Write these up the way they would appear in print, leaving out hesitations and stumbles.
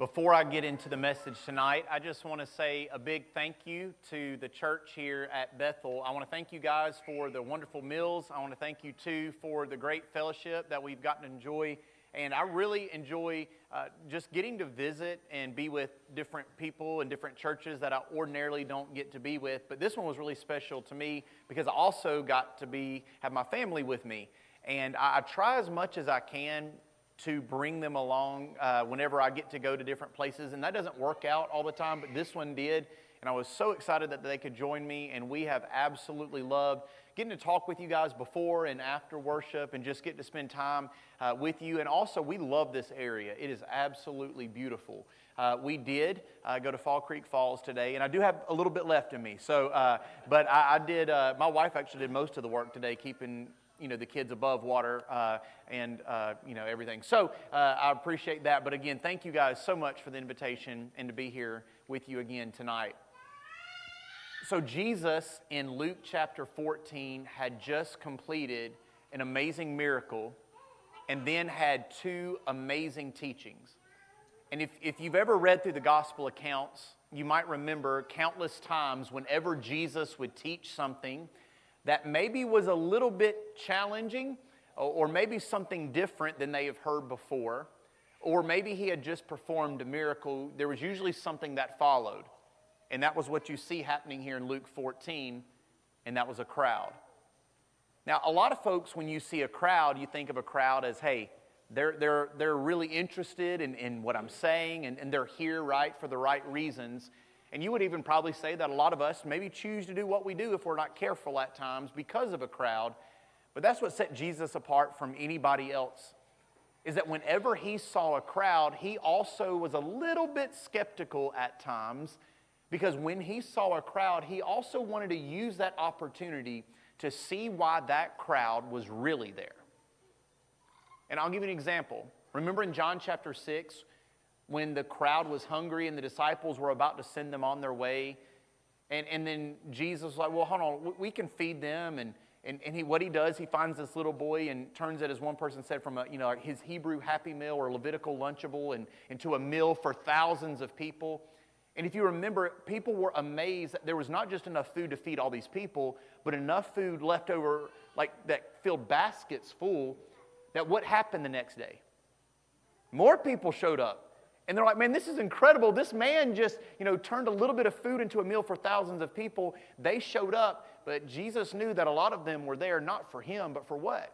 Before I get into the message tonight, I just want to say a big thank you to the church here at Bethel. I want to thank you guys for the wonderful meals. I want to thank you too for the great fellowship that we've gotten to enjoy. And I really enjoy just getting to visit and be with different people and different churches that I ordinarily don't get to be with. But this one was really special to me because I also got to have my family with me. And I try as much as I can to bring them along whenever I get to go to different places. And that doesn't work out all the time, but this one did. And I was so excited that they could join me, and we have absolutely loved getting to talk with you guys before and after worship and just get to spend time with you. And also, we love this area. It is absolutely beautiful. We did go to Fall Creek Falls today, and I do have a little bit left in me. So, but I did, my wife actually did most of the work today, keeping the kids above water and everything. So I appreciate that. But again, thank you guys so much for the invitation and to be here with you again tonight. So Jesus in Luke chapter 14 had just completed an amazing miracle and then had two amazing teachings. And if you've ever read through the gospel accounts, you might remember countless times whenever Jesus would teach something that maybe was a little bit challenging, or maybe something different than they have heard before, or maybe he had just performed a miracle, there was usually something that followed. And that was what you see happening here in Luke 14, and that was a crowd. Now, a lot of folks, when you see a crowd, you think of a crowd as, hey, they're really interested in what I'm saying, and they're here, right, for the right reasons. And you would even probably say that a lot of us maybe choose to do what we do if we're not careful at times because of a crowd. But that's what set Jesus apart from anybody else, is that whenever he saw a crowd, he also was a little bit skeptical at times, because when he saw a crowd, he also wanted to use that opportunity to see why that crowd was really there. And I'll give you an example. Remember in John chapter 6, when the crowd was hungry and the disciples were about to send them on their way. And then Jesus was like, well, hold on, we can feed them. And what he does, he finds this little boy and turns it, as one person said, from his Hebrew Happy Meal or Levitical Lunchable into a meal for thousands of people. And if you remember, people were amazed that there was not just enough food to feed all these people, but enough food left over, like that filled baskets full, that what happened the next day? More people showed up. And they're like, man, this is incredible. This man just, turned a little bit of food into a meal for thousands of people. They showed up, but Jesus knew that a lot of them were there not for him, but for what?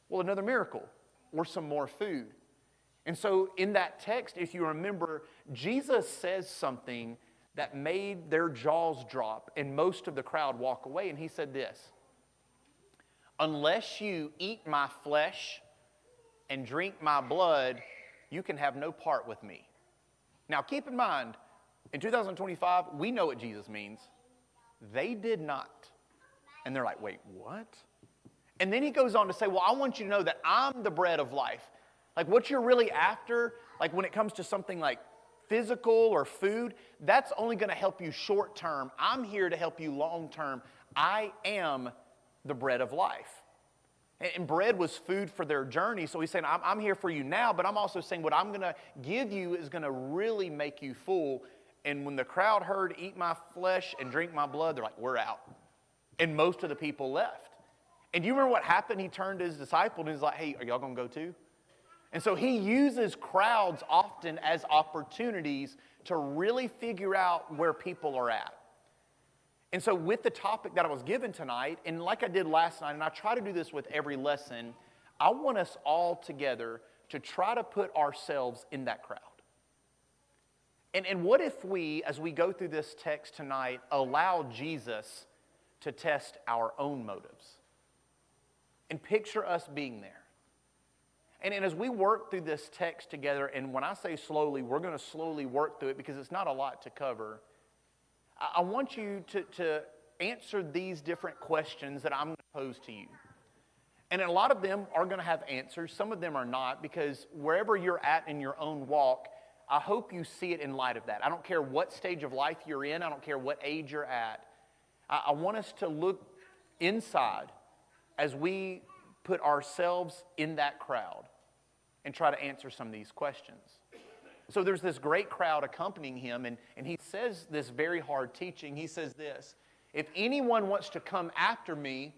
Well, another miracle or some more food. And so in that text, if you remember, Jesus says something that made their jaws drop and most of the crowd walk away. And he said this: unless you eat my flesh and drink my blood, you can have no part with me. Now, keep in mind, in 2025, we know what Jesus means. They did not. And they're like, wait, what? And then he goes on to say, well, I want you to know that I'm the bread of life. Like what you're really after, like when it comes to something like physical or food, that's only going to help you short term. I'm here to help you long term. I am the bread of life. And bread was food for their journey. So he's saying, I'm here for you now, but I'm also saying what I'm going to give you is going to really make you full. And when the crowd heard, eat my flesh and drink my blood, they're like, we're out. And most of the people left. And do you remember what happened? He turned to his disciple and he's like, hey, are y'all going to go too? And so he uses crowds often as opportunities to really figure out where people are at. And so with the topic that I was given tonight, and like I did last night, and I try to do this with every lesson, I want us all together to try to put ourselves in that crowd. And what if we, as we go through this text tonight, allow Jesus to test our own motives? And picture us being there. And as we work through this text together, and when I say slowly, we're going to slowly work through it because it's not a lot to cover. I want you to answer these different questions that I'm going to pose to you. And a lot of them are going to have answers. Some of them are not, because wherever you're at in your own walk, I hope you see it in light of that. I don't care what stage of life you're in. I don't care what age you're at. I want us to look inside as we put ourselves in that crowd and try to answer some of these questions. So there's this great crowd accompanying him, and he says this very hard teaching. He says this, if anyone wants to come after me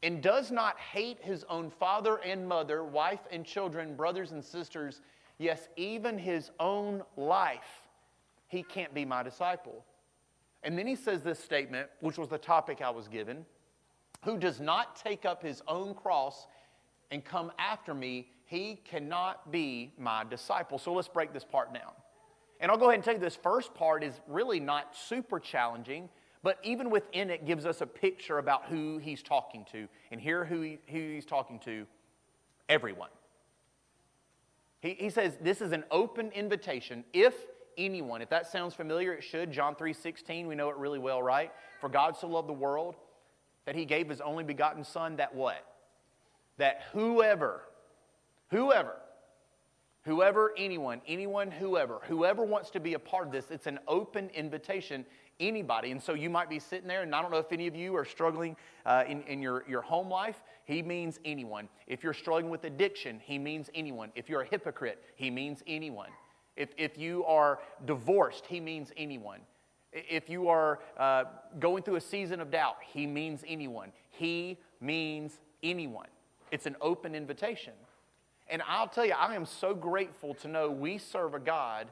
and does not hate his own father and mother, wife and children, brothers and sisters, yes, even his own life, he can't be my disciple. And then he says this statement, which was the topic I was given, who does not take up his own cross and come after me, he cannot be my disciple. So let's break this part down. And I'll go ahead and tell you this first part is really not super challenging, but even within it gives us a picture about who he's talking to. And here who he's talking to, everyone. He says this is an open invitation. If anyone, if that sounds familiar, it should. John 3:16, we know it really well, right? For God so loved the world that he gave his only begotten Son, that what? That whoever, anyone, whoever wants to be a part of this, it's an open invitation, anybody. And so you might be sitting there, and I don't know if any of you are struggling in your home life, he means anyone. If you're struggling with addiction, he means anyone. If you're a hypocrite, he means anyone. If you are divorced, he means anyone. If you are going through a season of doubt, he means anyone. He means anyone. It's an open invitation. And I'll tell you, I am so grateful to know we serve a God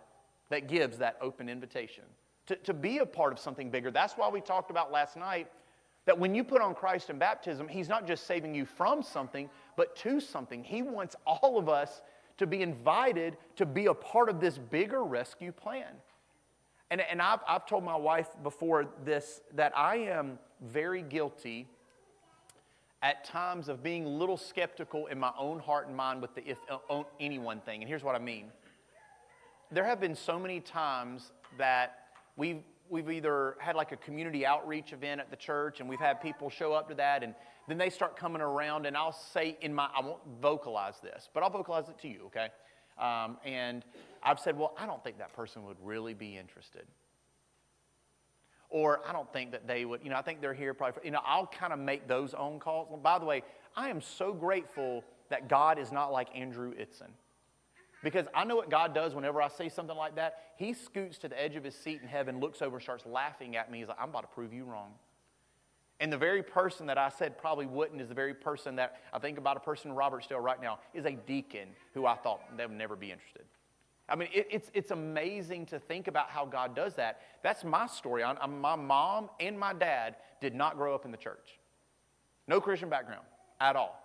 that gives that open invitation. To be a part of something bigger. That's why we talked about last night that when you put on Christ in baptism, he's not just saving you from something, but to something. He wants all of us to be invited to be a part of this bigger rescue plan. And I've told my wife before this that I am very guilty at times of being a little skeptical in my own heart and mind with the if anyone thing. And here's what I mean. There have been so many times that we've either had like a community outreach event at the church and we've had people show up to that and then they start coming around and I'll say I won't vocalize this, but I'll vocalize it to you, okay? And I've said, well, I don't think that person would really be interested. Or I don't think that they would, I think they're here probably, I'll kind of make those own calls. Well, by the way, I am so grateful that God is not like Andrew Itson. Because I know what God does whenever I say something like that. He scoots to the edge of his seat in heaven, looks over and starts laughing at me. He's like, I'm about to prove you wrong. And the very person that I said probably wouldn't is the very person that I think about a person in Robertsdale right now is a deacon who I thought they would never be interested. I mean, it's amazing to think about how God does that. That's my story. My mom and my dad did not grow up in the church. No Christian background at all.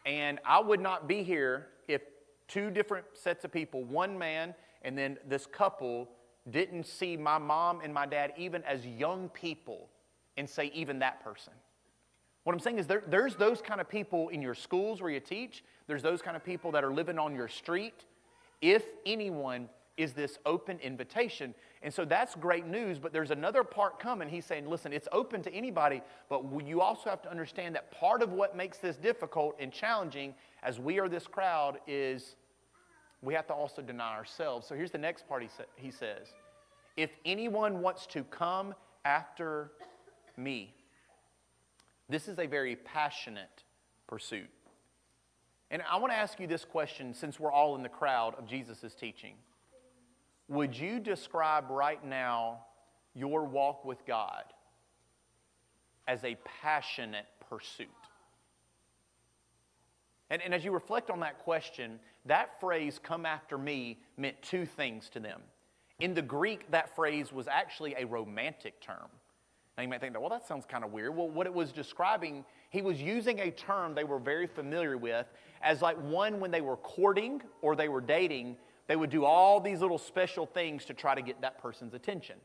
And I would not be here if two different sets of people, one man and then this couple, didn't see my mom and my dad even as young people and say even that person. What I'm saying is there's those kind of people in your schools where you teach. There's those kind of people that are living on your street. If anyone is this open invitation. And so that's great news, but there's another part coming. He's saying, listen, it's open to anybody, but you also have to understand that part of what makes this difficult and challenging as we are this crowd is we have to also deny ourselves. So here's the next part he says. If anyone wants to come after me, this is a very passionate pursuit. And I want to ask you this question since we're all in the crowd of Jesus' teaching. Would you describe right now your walk with God as a passionate pursuit? And as you reflect on that question, that phrase, come after me, meant two things to them. In the Greek, that phrase was actually a romantic term. Now you might think, well, that sounds kind of weird. Well, what it was describing, he was using a term they were very familiar with as like one when they were courting or they were dating, they would do all these little special things to try to get that person's attention.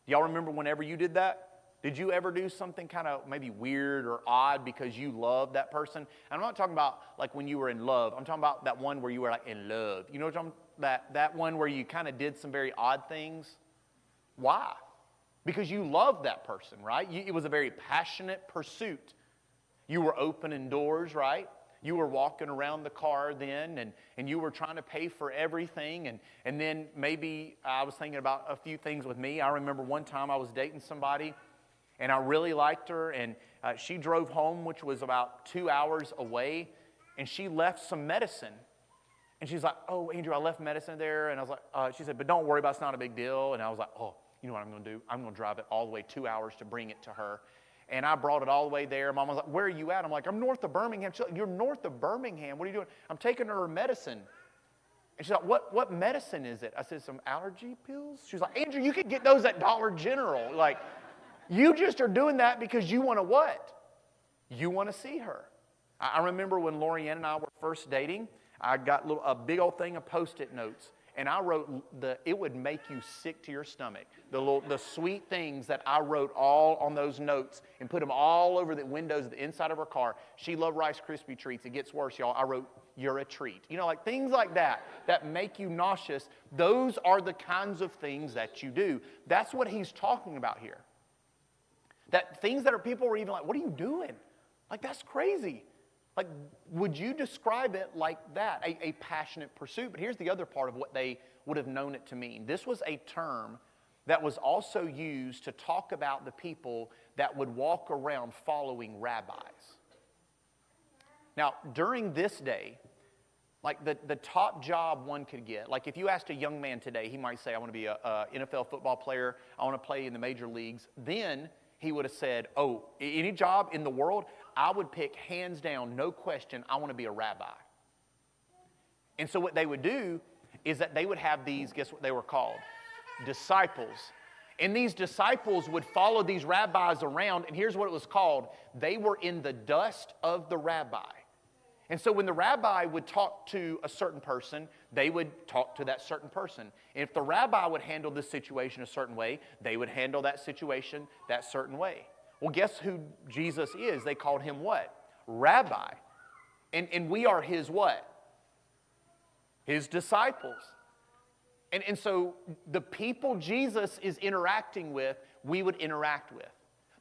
Do y'all remember whenever you did that? Did you ever do something kind of maybe weird or odd because you loved that person? And I'm not talking about like when you were in love. I'm talking about that one where you were like in love. You know what I'm talking about? That one where you kind of did some very odd things. Why? Because you loved that person, right? It was a very passionate pursuit. You were opening doors, right? You were walking around the car then, and you were trying to pay for everything. And then maybe I was thinking about a few things with me. I remember one time I was dating somebody, and I really liked her, and she drove home, which was about 2 hours away, and she left some medicine. And she's like, oh, Andrew, I left medicine there. And I was like, she said, but don't worry about it, it's not a big deal. And I was like, oh, you know what I'm going to do? I'm going to drive it all the way 2 hours to bring it to her. And I brought it all the way there. Mom was like, where are you at? I'm like, I'm north of Birmingham. She's like, you're north of Birmingham? What are you doing? I'm taking her medicine. And she's like, what medicine is it? I said, some allergy pills? She's like, Andrew, you could get those at Dollar General. Like, you just are doing that because you want to what? You want to see her. I remember when Lorianne and I were first dating, I got a big old thing of Post-it notes. And I wrote, it would make you sick to your stomach. The sweet things that I wrote all on those notes and put them all over the windows of the inside of her car. She loved Rice Krispie treats. It gets worse, y'all. I wrote, you're a treat. You know, like things like that make you nauseous. Those are the kinds of things that you do. That's what he's talking about here. That things that people were even like, what are you doing? Like, that's crazy. Like, would you describe it like that, a passionate pursuit? But here's the other part of what they would have known it to mean. This was a term that was also used to talk about the people that would walk around following rabbis. Now, during this day, like the top job one could get, like if you asked a young man today, he might say, I want to be an NFL football player, I want to play in the major leagues. Then he would have said, oh, any job in the world, I would pick hands down, no question, I want to be a rabbi. And so what they would do is that they would have these, guess what they were called? Disciples. And these disciples would follow these rabbis around, and here's what it was called. They were in the dust of the rabbi. And so when the rabbi would talk to a certain person, they would talk to that certain person. And if the rabbi would handle this situation a certain way, they would handle that situation that certain way. Well, guess who Jesus is? They called him what? Rabbi. And we are his what? His disciples. And so the people Jesus is interacting with, we would interact with.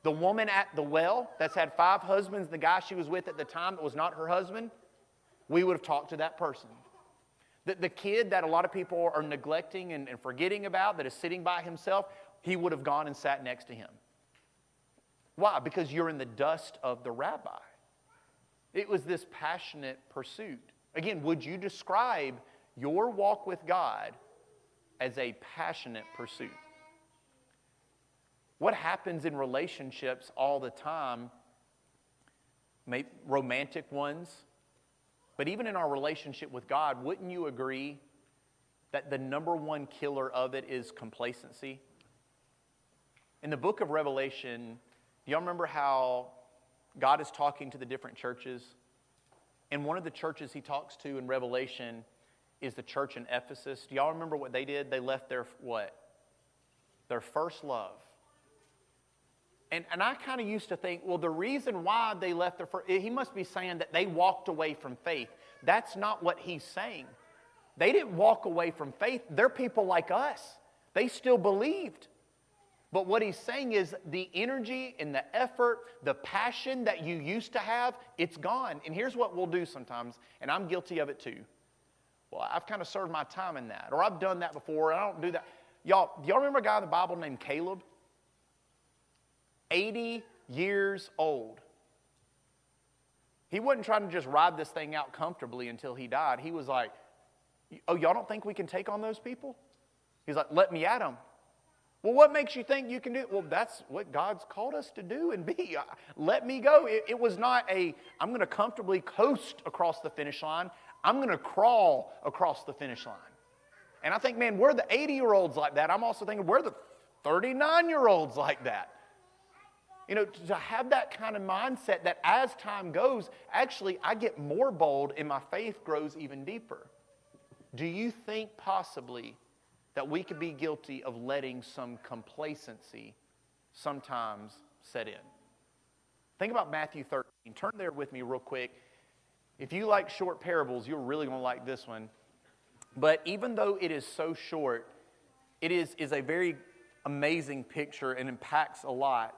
The woman at the well that's had 5 husbands, the guy she was with at the time that was not her husband, we would have talked to that person. The kid that a lot of people are neglecting and forgetting about that is sitting by himself, he would have gone and sat next to him. Why? Because you're in the dust of the rabbi. It was this passionate pursuit. Again, would you describe your walk with God as a passionate pursuit? What happens in relationships all the time, romantic ones, but even in our relationship with God, wouldn't you agree that the number one killer of it is complacency? In the book of Revelation, do y'all remember how God is talking to the different churches? And one of the churches he talks to in Revelation is the church in Ephesus. Do y'all remember what they did? They left their what? Their first love. And I kind of used to think, well, the reason why they left their first, he must be saying that they walked away from faith. That's not what he's saying. They didn't walk away from faith. They're people like us. They still believed. But what he's saying is the energy and the effort, the passion that you used to have, it's gone. And here's what we'll do sometimes, and I'm guilty of it too. Well, I've kind of served my time in that, or I've done that before, and I don't do that. Y'all, do y'all remember a guy in the Bible named Caleb? 80 years old. He wasn't trying to just ride this thing out comfortably until he died. He was like, oh, y'all don't think we can take on those people? He's like, let me at them. Well, what makes you think you can do it? Well, that's what God's called us to do and be. Let me go. It was not I'm going to comfortably coast across the finish line. I'm going to crawl across the finish line. And I think, man, we're the 80-year-olds like that. I'm also thinking we're the 39-year-olds like that. You know, to have that kind of mindset that as time goes, actually, I get more bold and my faith grows even deeper. Do you think possibly that we could be guilty of letting some complacency sometimes set in? Think about Matthew 13. Turn there with me real quick. If you like short parables, you're really going to like this one. But even though it is so short, it is a very amazing picture and impacts a lot.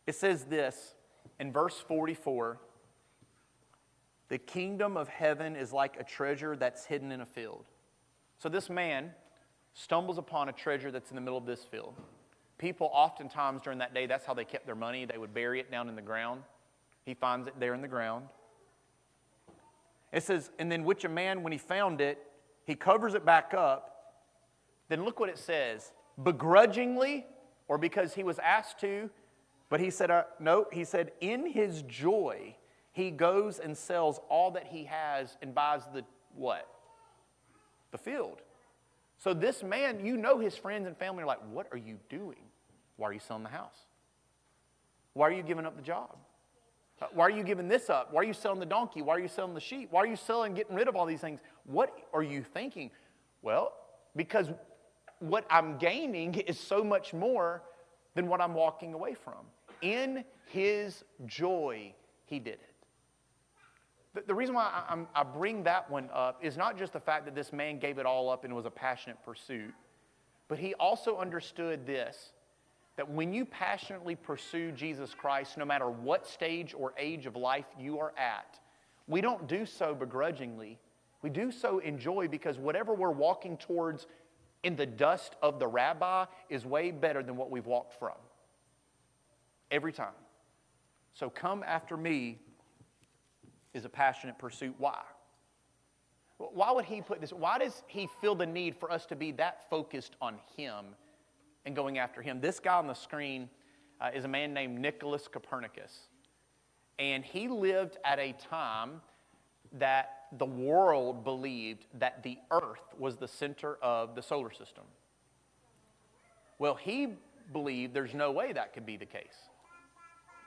It says this in verse 44, the kingdom of heaven is like a treasure that's hidden in a field. So this man stumbles upon a treasure that's in the middle of this field. People oftentimes during that day, that's how they kept their money. They would bury it down in the ground. He finds it there in the ground. It says, and then which a man, when he found it, he covers it back up. Then look what it says. Begrudgingly, or because he was asked to, but he said, no, he said, in his joy, he goes and sells all that he has and buys the what? The field. So this man, you know his friends and family are like, what are you doing? Why are you selling the house? Why are you giving up the job? Why are you giving this up? Why are you selling the donkey? Why are you selling the sheep? Why are you selling, getting rid of all these things? What are you thinking? Well, because what I'm gaining is so much more than what I'm walking away from. In his joy, he did it. The reason why I bring that one up is not just the fact that this man gave it all up and it was a passionate pursuit, but he also understood this, that when you passionately pursue Jesus Christ, no matter what stage or age of life you are at, we don't do so begrudgingly. We do so in joy, because whatever we're walking towards in the dust of the rabbi is way better than what we've walked from. Every time. So come after me is a passionate pursuit. Why? Why would he put this? Why does he feel the need for us to be that focused on him and going after him? This guy on the screen is a man named Nicholas Copernicus. And he lived at a time that the world believed that the earth was the center of the solar system. Well, he believed there's no way that could be the case.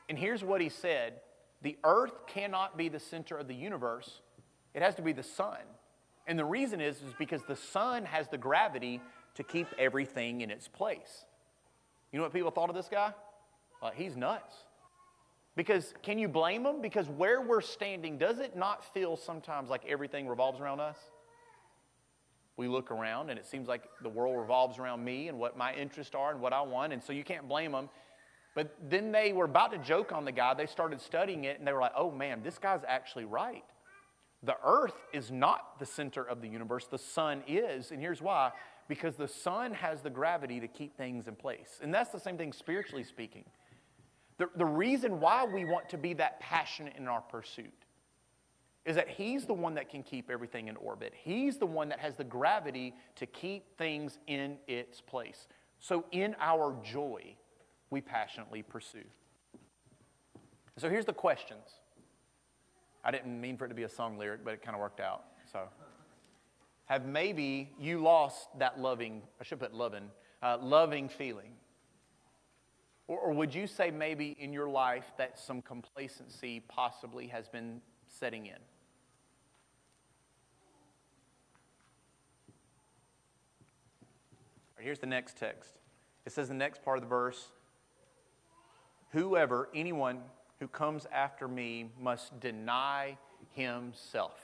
And here's what he said: the earth cannot be the center of the universe. It has to be the sun. And the reason is because the sun has the gravity to keep everything in its place. You know what people thought of this guy? He's nuts. Because can you blame him? Because where we're standing, does it not feel sometimes like everything revolves around us? We look around and it seems like the world revolves around me and what my interests are and what I want, and so you can't blame them. But then they were about to joke on the guy. They started studying it and they were like, oh man, this guy's actually right. The earth is not the center of the universe. The sun is, and here's why. Because the sun has the gravity to keep things in place. And that's the same thing spiritually speaking. The reason why we want to be that passionate in our pursuit is that he's the one that can keep everything in orbit. He's the one that has the gravity to keep things in its place. So in our joy, we passionately pursue. So here's the questions. I didn't mean for it to be a song lyric, but it kind of worked out. So, have maybe you lost that loving, I should put loving feeling? Or would you say maybe in your life that some complacency possibly has been setting in? Here's the next text. It says in the next part of the verse, anyone who comes after me must deny himself.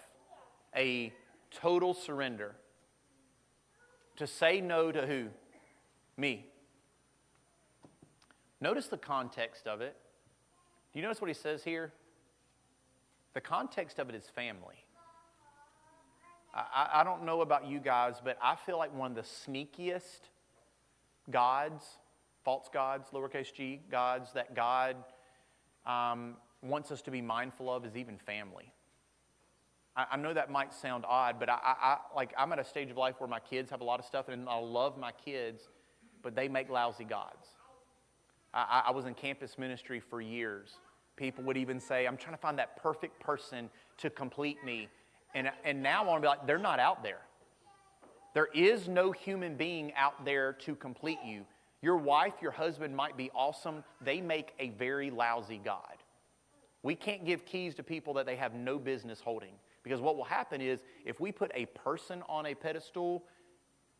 A total surrender. To say no to who? Me. Notice the context of it. Do you notice what he says here? The context of it is family. I don't know about you guys, but I feel like one of the sneakiest gods, false gods, lowercase g, gods that God wants us to be mindful of is even family. I know that might sound odd, but I'm at a stage of life where my kids have a lot of stuff, and I love my kids, but they make lousy gods. I was in campus ministry for years. People would even say, I'm trying to find that perfect person to complete me. And now I want to be like, they're not out there. There is no human being out there to complete you. Your wife, your husband might be awesome. They make a very lousy God. We can't give keys to people that they have no business holding. Because what will happen is, if we put a person on a pedestal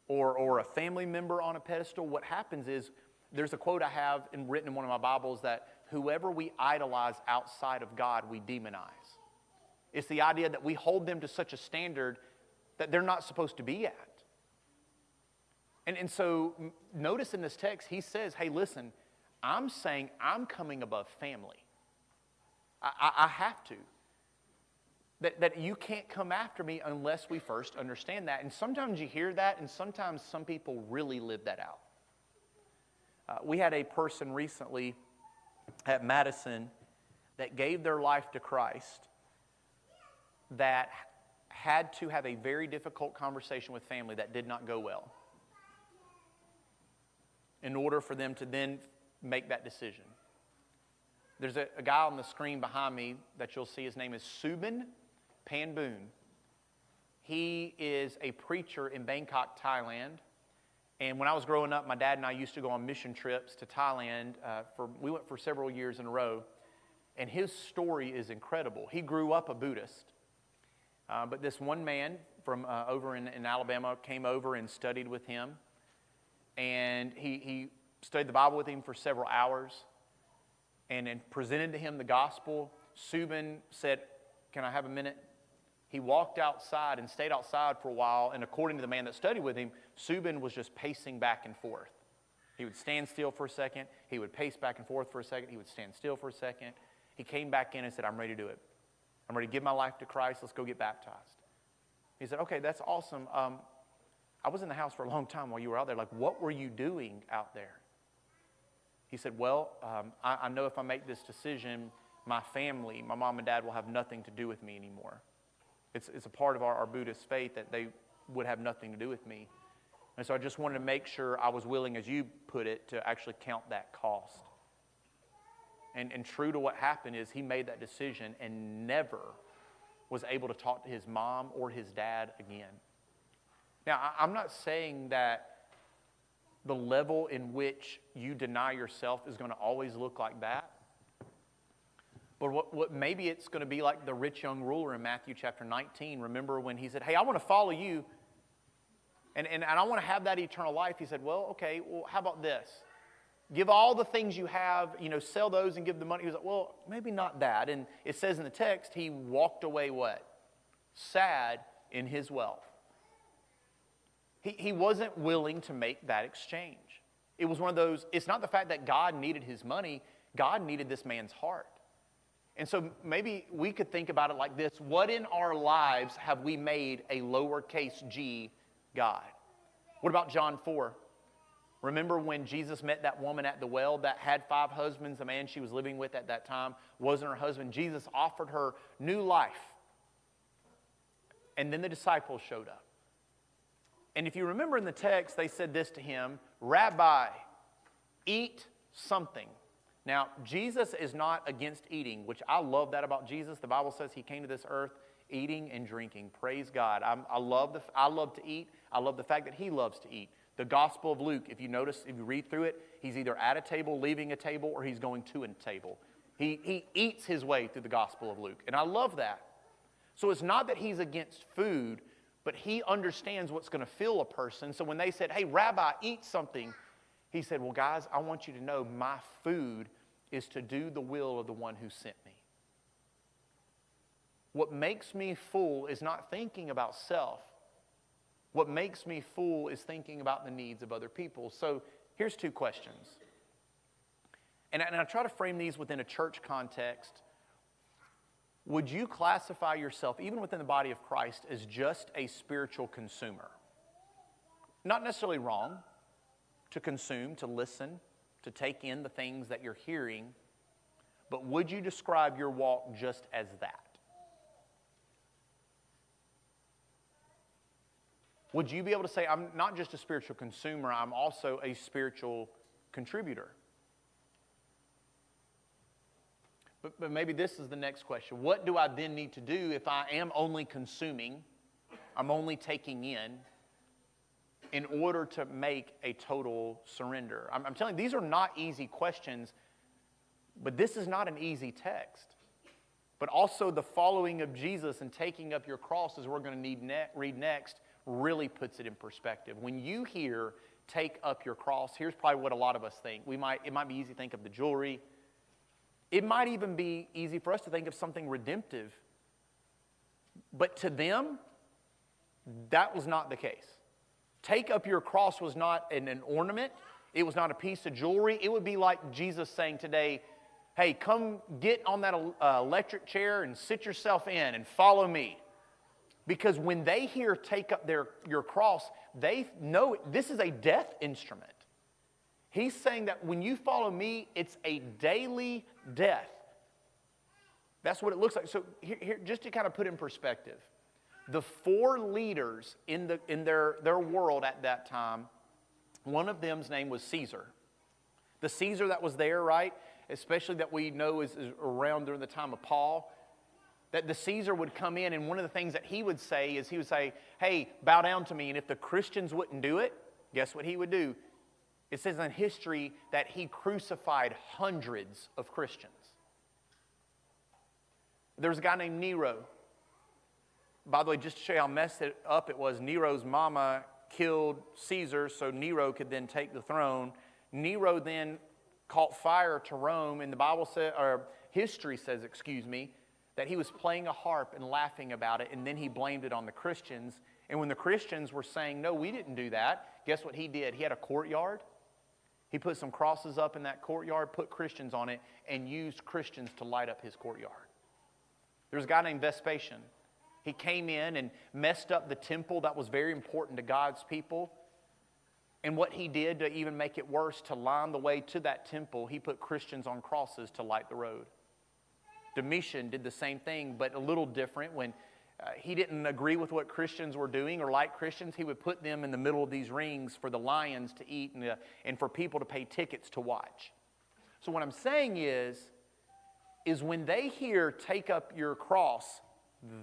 or a family member on a pedestal, what happens is, there's a quote I have written in one of my Bibles that whoever we idolize outside of God, we demonize. It's the idea that we hold them to such a standard that they're not supposed to be at. And so notice in this text, he says, hey, listen, I'm saying I'm coming above family. I have to. That you can't come after me unless we first understand that. And sometimes you hear that, and sometimes some people really live that out. We had a person recently at Madison that gave their life to Christ that had to have a very difficult conversation with family that did not go well in order for them to then make that decision. There's a guy on the screen behind me that you'll see. His name is Subin Panboon. He is a preacher in Bangkok, Thailand. And when I was growing up, my dad and I used to go on mission trips to Thailand. We went for several years in a row. And his story is incredible. He grew up a Buddhist. But this one man from over in Alabama came over and studied with him. And he studied the Bible with him for several hours. And then presented to him the gospel. Subin said, "Can I have a minute?" He walked outside and stayed outside for a while. And according to the man that studied with him, Subin was just pacing back and forth. He would stand still for a second. He would pace back and forth for a second. He would stand still for a second. He came back in and said, "I'm ready to do it. I'm ready to give my life to Christ. Let's go get baptized." He said, "Okay, that's awesome. I was in the house for a long time while you were out there. Like, what were you doing out there?" He said, "Well, I know if I make this decision, my family, my mom and dad will have nothing to do with me anymore. It's a part of our Buddhist faith that they would have nothing to do with me. And so I just wanted to make sure I was willing, as you put it, to actually count that cost." And true to what happened is he made that decision and never was able to talk to his mom or his dad again. Now, I'm not saying that the level in which you deny yourself is going to always look like that. But what maybe it's going to be like the rich young ruler in Matthew chapter 19. Remember when he said, "Hey, I want to follow you, and I want to have that eternal life." He said, "Well, okay, well, how about this? Give all the things you have, sell those and give the money." He was like, "Well, maybe not that." And it says in the text, he walked away what? Sad in his wealth. He wasn't willing to make that exchange. It was one of those, it's not the fact that God needed his money, God needed this man's heart. And so maybe we could think about it like this: what in our lives have we made a lowercase g God? What about John 4? Remember when Jesus met that woman at the well that had 5 husbands? The man she was living with at that time wasn't her husband. Jesus offered her new life. And then the disciples showed up. And if you remember in the text, they said this to him, "Rabbi, eat something." Now, Jesus is not against eating, which I love that about Jesus. The Bible says he came to this earth eating and drinking. Praise God. I love to eat. I love the fact that he loves to eat. The Gospel of Luke, if you notice, if you read through it, he's either at a table, leaving a table, or he's going to a table. He eats his way through the Gospel of Luke. And I love that. So it's not that he's against food, but he understands what's going to fill a person. So when they said, "Hey, Rabbi, eat something," he said, "Well, guys, I want you to know my food is to do the will of the one who sent me." What makes me full is not thinking about self. What makes me full is thinking about the needs of other people. So here's 2 questions. And I try to frame these within a church context. Would you classify yourself, even within the body of Christ, as just a spiritual consumer? Not necessarily wrong to consume, to listen, to take in the things that you're hearing, but would you describe your walk just as that? Would you be able to say, "I'm not just a spiritual consumer, I'm also a spiritual contributor"? But maybe this is the next question. What do I then need to do if I am only consuming, I'm only taking in order to make a total surrender? I'm telling you, these are not easy questions, but this is not an easy text. But also the following of Jesus and taking up your cross, as we're going to read next, really puts it in perspective. When you hear "take up your cross," here's probably what a lot of us think. It might be easy to think of the jewelry. It might even be easy for us to think of something redemptive. But to them, that was not the case. Take up your cross was not an ornament. It was not a piece of jewelry. It would be like Jesus saying today, "Hey, come get on that electric chair and sit yourself in and follow me." Because when they hear "take up your cross," they know this is a death instrument. He's saying that when you follow me, it's a daily death. That's what it looks like. So here, just to kind of put in perspective, The four leaders in their world at that time, one of them's name was Caesar. The Caesar that was there, right, especially that we know is around during the time of Paul, that the Caesar would come in, and one of the things that he would say is he would say, hey, bow down to me. And if the Christians wouldn't do it, guess what he would do? It says in history that he crucified hundreds of Christians. There was a guy named Nero. By the way, just to show you how messed it up it was, Nero's mama killed Caesar so Nero could then take the throne. Nero then caught fire to Rome, and the Bible says, or history says, that he was playing a harp and laughing about it, and then he blamed it on the Christians. And when the Christians were saying, no, we didn't do that, guess what he did? He had a courtyard. He put some crosses up in that courtyard, put Christians on it, and used Christians to light up his courtyard. There was a guy named Vespasian. He came in and messed up the temple that was very important to God's people. And what he did to even make it worse, to line the way to that temple, he put Christians on crosses to light the road. Domitian did the same thing, but a little different. When he didn't agree with what Christians were doing or like Christians, he would put them in the middle of these rings for the lions to eat and for people to pay tickets to watch. So what I'm saying is when they hear take up your cross,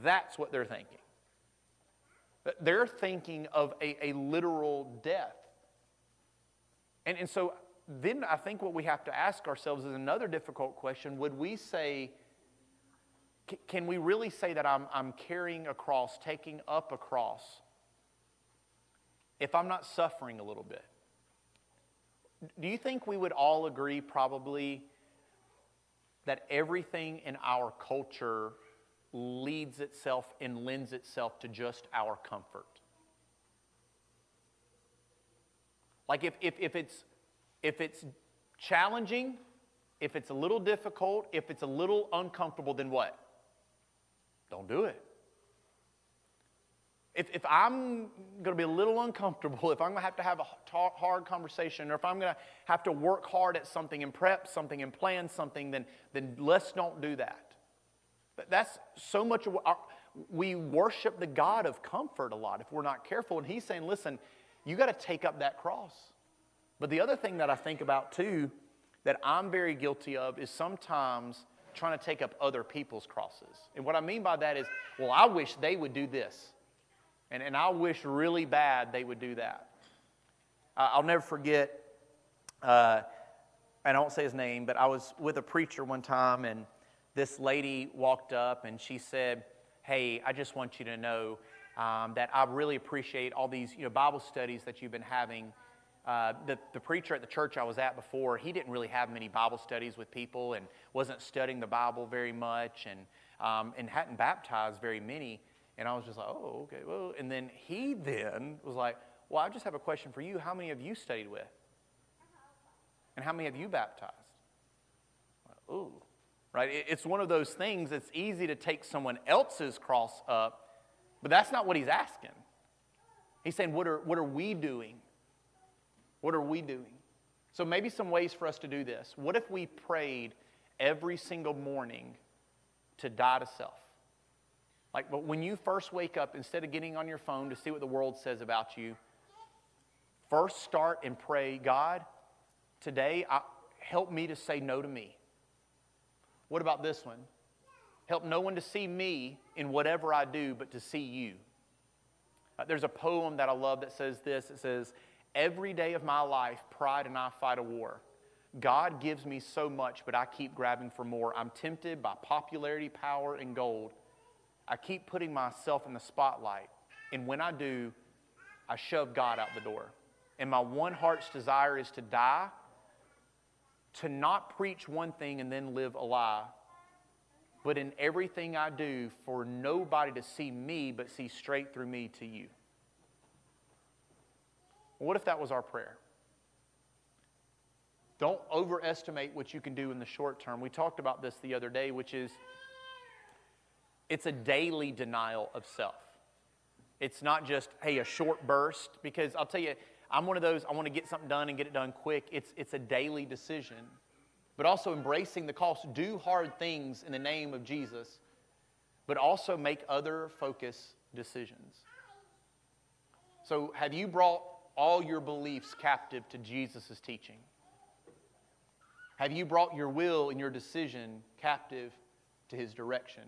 that's what they're thinking. They're thinking of a literal death. And so then I think what we have to ask ourselves is another difficult question. Would we say, can we really say that I'm carrying a cross, taking up a cross, if I'm not suffering a little bit? Do you think we would all agree probably that everything in our culture leads itself and lends itself to just our comfort? Like if it's challenging, if it's a little difficult, if it's a little uncomfortable, then what? Don't do it. If I'm going to be a little uncomfortable, if I'm going to have a hard conversation, or if I'm going to have to work hard at something and prep something and plan something, then let's don't do that. That's so much of we worship the God of comfort a lot if we're not careful. And he's saying, listen, you got to take up that cross. But the other thing that I think about too, that I'm very guilty of, is sometimes trying to take up other people's crosses. And what I mean by that is, well, I wish they would do this. And I wish really bad they would do that. I'll never forget, and I won't say his name, but I was with a preacher one time, and this lady walked up and she said, hey, I just want you to know that I really appreciate all these Bible studies that you've been having. The preacher at the church I was at before, he didn't really have many Bible studies with people and wasn't studying the Bible very much and hadn't baptized very many. And I was just like, oh, okay, well. And then he then was like, well, I just have a question for you. How many have you studied with? And how many have you baptized? Like, ooh, right? It's one of those things that's easy to take someone else's cross up, but that's not what he's asking. He's saying, what are we doing? What are we doing? So maybe some ways for us to do this. What if we prayed every single morning to die to self? Like, but when you first wake up, instead of getting on your phone to see what the world says about you, first start and pray, God, today, help me to say no to me. What about this one? Help no one to see me in whatever I do, but to see you. There's a poem that I love that says this. It says, every day of my life, pride and I fight a war. God gives me so much, but I keep grabbing for more. I'm tempted by popularity, power, and gold. I keep putting myself in the spotlight, and when I do, I shove God out the door. And my one heart's desire is to die, to not preach one thing and then live a lie, but in everything I do, for nobody to see me, but see straight through me to you. What if that was our prayer? Don't overestimate what you can do in the short term. We talked about this the other day, which is it's a daily denial of self. It's not just, hey, a short burst, because I'll tell you, I'm one of those, I want to get something done and get it done quick. It's a daily decision. But also embracing the cost. Do hard things in the name of Jesus, but also make other focus decisions. So have you brought all your beliefs captive to Jesus' teaching? Have you brought your will and your decision captive to his direction?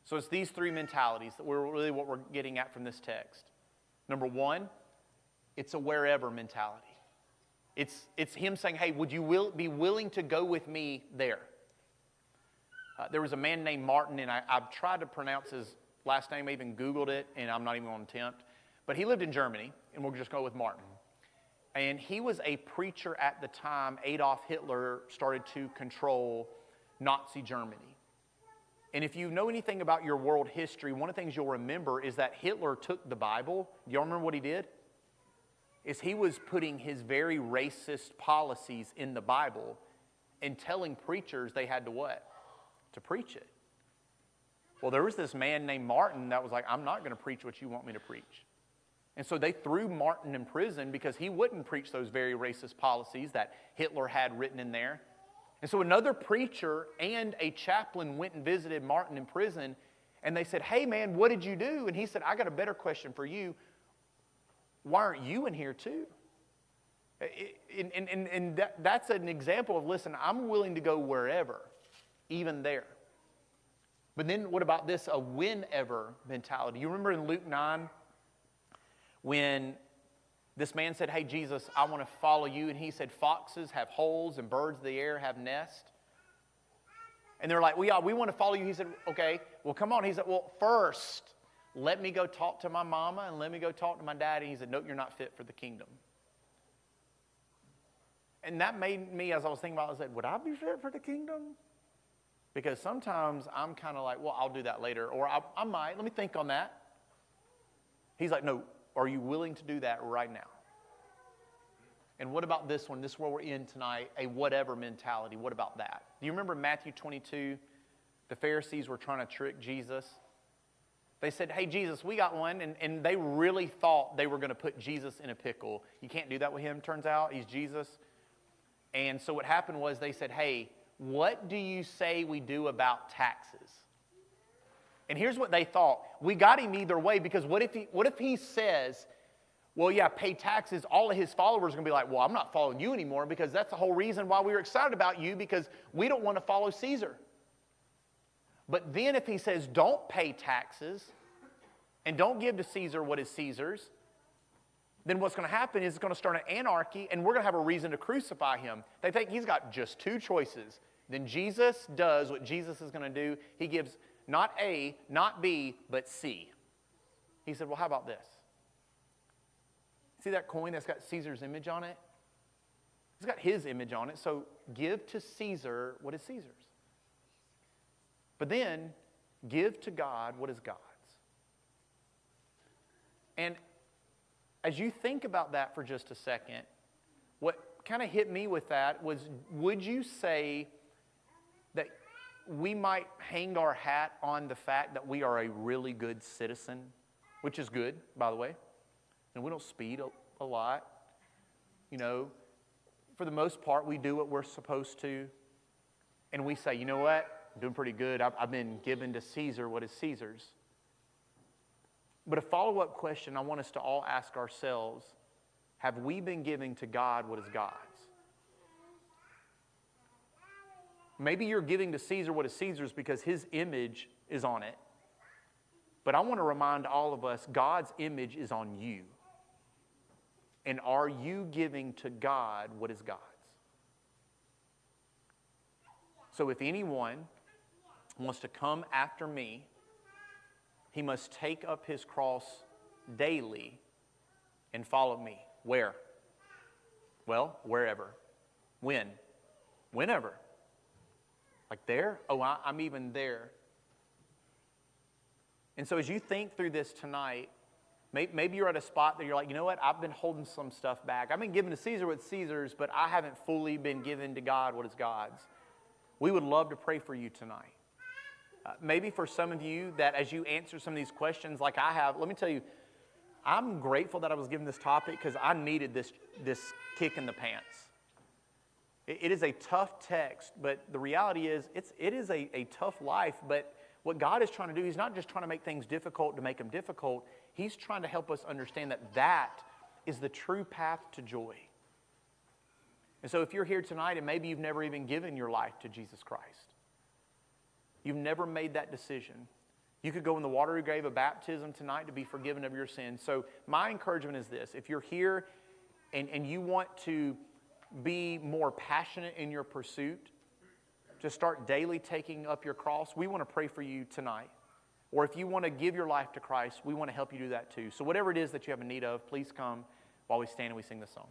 So it's these three mentalities that we're really what we're getting at from this text. Number one, it's a wherever mentality. It's him saying, hey, would you be willing to go with me there? There was a man named Martin, and I've tried to pronounce his last name. I even Googled it, and I'm not even going to attempt. But he lived in Germany, and we'll just go with Martin. And he was a preacher at the time Adolf Hitler started to control Nazi Germany. And if you know anything about your world history, one of the things you'll remember is that Hitler took the Bible. Do y'all remember what he did? Is he was putting his very racist policies in the Bible and telling preachers they had to what? To preach it. Well, there was this man named Martin that was like, I'm not going to preach what you want me to preach. And so they threw Martin in prison because he wouldn't preach those very racist policies that Hitler had written in there. And so another preacher and a chaplain went and visited Martin in prison, and they said, hey man, what did you do? And he said, I got a better question for you. Why aren't you in here too? And that's an example of, listen, I'm willing to go wherever, even there. But then what about this, a whenever mentality? You remember in Luke 9, when this man said, hey, Jesus, I want to follow you. And he said, foxes have holes and birds of the air have nests. And they're like, we want to follow you. He said, okay, well, come on. He said, well, first, let me go talk to my mama and let me go talk to my daddy. He said, nope, you're not fit for the kingdom. And that made me, as I was thinking about it, I said, would I be fit for the kingdom? Because sometimes I'm kind of like, well, I'll do that later. Or I might. Let me think on that. He's like, no. Are you willing to do that right now? And what about this one? This is where we're in tonight, a whatever mentality. What about that? Do you remember Matthew 22? The Pharisees were trying to trick Jesus. They said, hey, Jesus, we got one. And they really thought they were going to put Jesus in a pickle. You can't do that with him, turns out. He's Jesus. And so what happened was they said, hey, what do you say we do about taxes? And here's what they thought. We got him either way, because what if he says, well, yeah, pay taxes, all of his followers are going to be like, well, I'm not following you anymore, because that's the whole reason why we were excited about you, because we don't want to follow Caesar. But then if he says, don't pay taxes and don't give to Caesar what is Caesar's, then what's going to happen is it's going to start an anarchy, and we're going to have a reason to crucify him. They think he's got just two choices. Then Jesus does what Jesus is going to do. He gives not A, not B, but C. He said, well, how about this? See that coin that's got Caesar's image on it? It's got his image on it, so give to Caesar what is Caesar's. But then, give to God what is God's. And as you think about that for just a second, what kind of hit me with that was, would you say that we might hang our hat on the fact that we are a really good citizen, which is good, by the way. And we don't speed a lot. You know, for the most part, we do what we're supposed to. And we say, you know what? I'm doing pretty good. I've been given to Caesar what is Caesar's. But a follow-up question I want us to all ask ourselves, have we been giving to God what is God's? Maybe you're giving to Caesar what is Caesar's because his image is on it. But I want to remind all of us, God's image is on you. And are you giving to God what is God's? So if anyone wants to come after me, he must take up his cross daily and follow me. Where? Well, wherever. When? Whenever. Like there? Oh, I'm even there. And so as you think through this tonight, maybe you're at a spot that you're like, you know what? I've been holding some stuff back. I've been giving to Caesar what's Caesar's, but I haven't fully been given to God what is God's. We would love to pray for you tonight. Maybe for some of you that as you answer some of these questions like I have, let me tell you, I'm grateful that I was given this topic because I needed this kick in the pants. It is a tough text, but the reality is it is a tough life, but What God is trying to do, He's not just trying to make things difficult to make them difficult. He's trying to help us understand that that is the true path to joy. And so if you're here tonight and maybe you've never even given your life to Jesus Christ, you've never made that decision, you could go in the watery grave of baptism tonight to be forgiven of your sins. So my encouragement is this: if you're here and you want to be more passionate in your pursuit, to start daily taking up your cross, we want to pray for you tonight. Or if you want to give your life to Christ, we want to help you do that too. So whatever it is that you have a need of, please come while we stand and we sing this song.